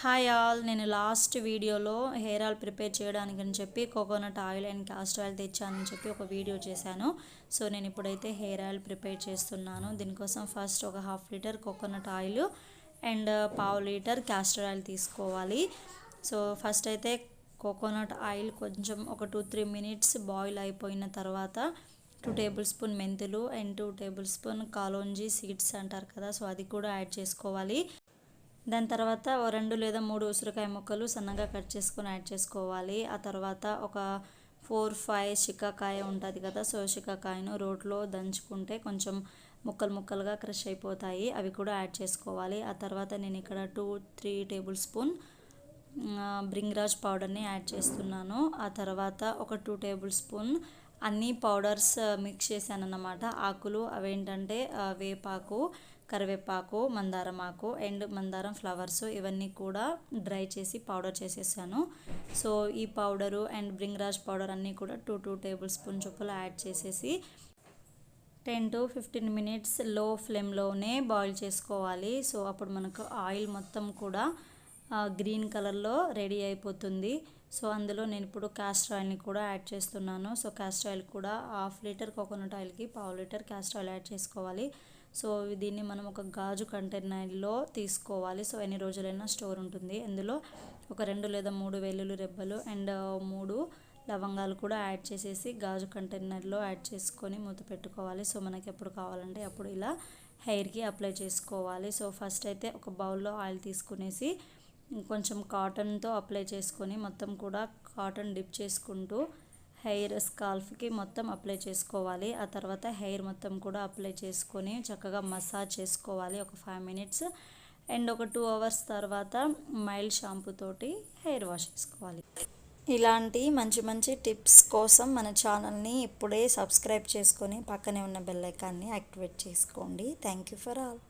Hi all, నేను last వీడియోలో hair oil prepare చేయడానికి అని చెప్పి coconut oil and castor oil తెచ్చానని చెప్పి ఒక వీడియో చేశాను. సో నేను ఇప్పుడైతే హెయిర్ ఆయిల్ ప్రిపేర్ చేస్తున్నాను. దీనికోసం ఫస్ట్ ఒక 1/2 litre coconut oil and 1/2 litre castor oil తీసుకోవాలి. సో ఫస్ట్ అయితే కోకోనట్ ఆయిల్ కొంచెం ఒక 2-3 మినిట్స్ బాయిల్ అయిపోయిన తర్వాత 2 టేబుల్ స్పూన్ మెంతులు అండ్ 2 టేబుల్ స్పూన్ కాలోంజీ సీడ్స్ అంటారు కదా, సో అది కూడా యాడ్ చేసుకోవాలి. దాని తర్వాత 2 లేదా 3 ఉసిరికాయ ముక్కలు సన్నగా కట్ చేసుకొని యాడ్ చేసుకోవాలి. ఆ తర్వాత ఒక 4-5 శికాకాయ ఉంటుంది కదా, సో శికాకాయను రోట్లో దంచుకుంటే కొంచెం ముక్కలు ముక్కలుగా క్రష్ అయిపోతాయి, అవి కూడా యాడ్ చేసుకోవాలి. ఆ తర్వాత నేను ఇక్కడ 2-3 టేబుల్ స్పూన్ బ్రింగ్రాజ్ పౌడర్ని యాడ్ చేస్తున్నాను. ఆ తర్వాత ఒక 2 టేబుల్ స్పూన్ అన్ని పౌడర్స్ మిక్స్ చేశాను అన్నమాట. ఆకులు అవేంటంటే వేపాకు, కరివేపాకు, మందారం ఆకు అండ్ మందారం ఫ్లవర్స్, ఇవన్నీ కూడా డ్రై చేసి పౌడర్ చేసేసాను. సో ఈ పౌడరు అండ్ బ్రింగ్రాజ్ పౌడర్ అన్నీ కూడా 2 టేబుల్ స్పూన్ చొప్పులు యాడ్ చేసేసి 10-15 మినిట్స్ లో ఫ్లేమ్లోనే బాయిల్ చేసుకోవాలి. సో అప్పుడు మనకు ఆయిల్ మొత్తం కూడా గ్రీన్ కలర్లో రెడీ అయిపోతుంది. సో అందులో నేను ఇప్పుడు కాస్టర్ ఆయిల్ని కూడా యాడ్ చేస్తున్నాను. సో కాస్టర్ ఆయిల్ కూడా 1/2 లీటర్ కోకోనట్ ఆయిల్కి 1/2 లీటర్ కాస్టర్ ఆయిల్ యాడ్ చేసుకోవాలి. సో దీన్ని మనం ఒక గాజు కంటైనర్లో తీసుకోవాలి. సో ఎన్ని రోజులైనా స్టోర్ ఉంటుంది. అందులో ఒక 2 లేదా 3 వెల్లుల్లి రెబ్బలు అండ్ 3 లవంగాలు కూడా యాడ్ చేసేసి గాజు కంటైనర్లో యాడ్ చేసుకొని మూత పెట్టుకోవాలి. సో మనకి ఎప్పుడు కావాలంటే అప్పుడు ఇలా హెయిర్కి అప్లై చేసుకోవాలి. సో ఫస్ట్ అయితే ఒక బౌల్లో ఆయిల్ తీసుకునేసి కొంచెం కాటన్తో అప్లై చేసుకొని మొత్తం కూడా కాటన్ డిప్ చేసుకుంటూ హెయిర్ స్కాల్ఫ్కి మొత్తం అప్లై చేసుకోవాలి. ఆ తర్వాత హెయిర్ మొత్తం కూడా అప్లై చేసుకొని చక్కగా మసాజ్ చేసుకోవాలి ఒక 5 మినిట్స్ అండ్ ఒక 2 అవర్స్ తర్వాత మైల్డ్ షాంపూ తోటి హెయిర్ వాష్ చేసుకోవాలి. ఇలాంటి మంచి మంచి టిప్స్ కోసం మన ఛానల్ని ఇప్పుడే సబ్స్క్రైబ్ చేసుకొని పక్కనే ఉన్న బెల్ ఐకాన్ని యాక్టివేట్ చేసుకోండి. Thank you for all.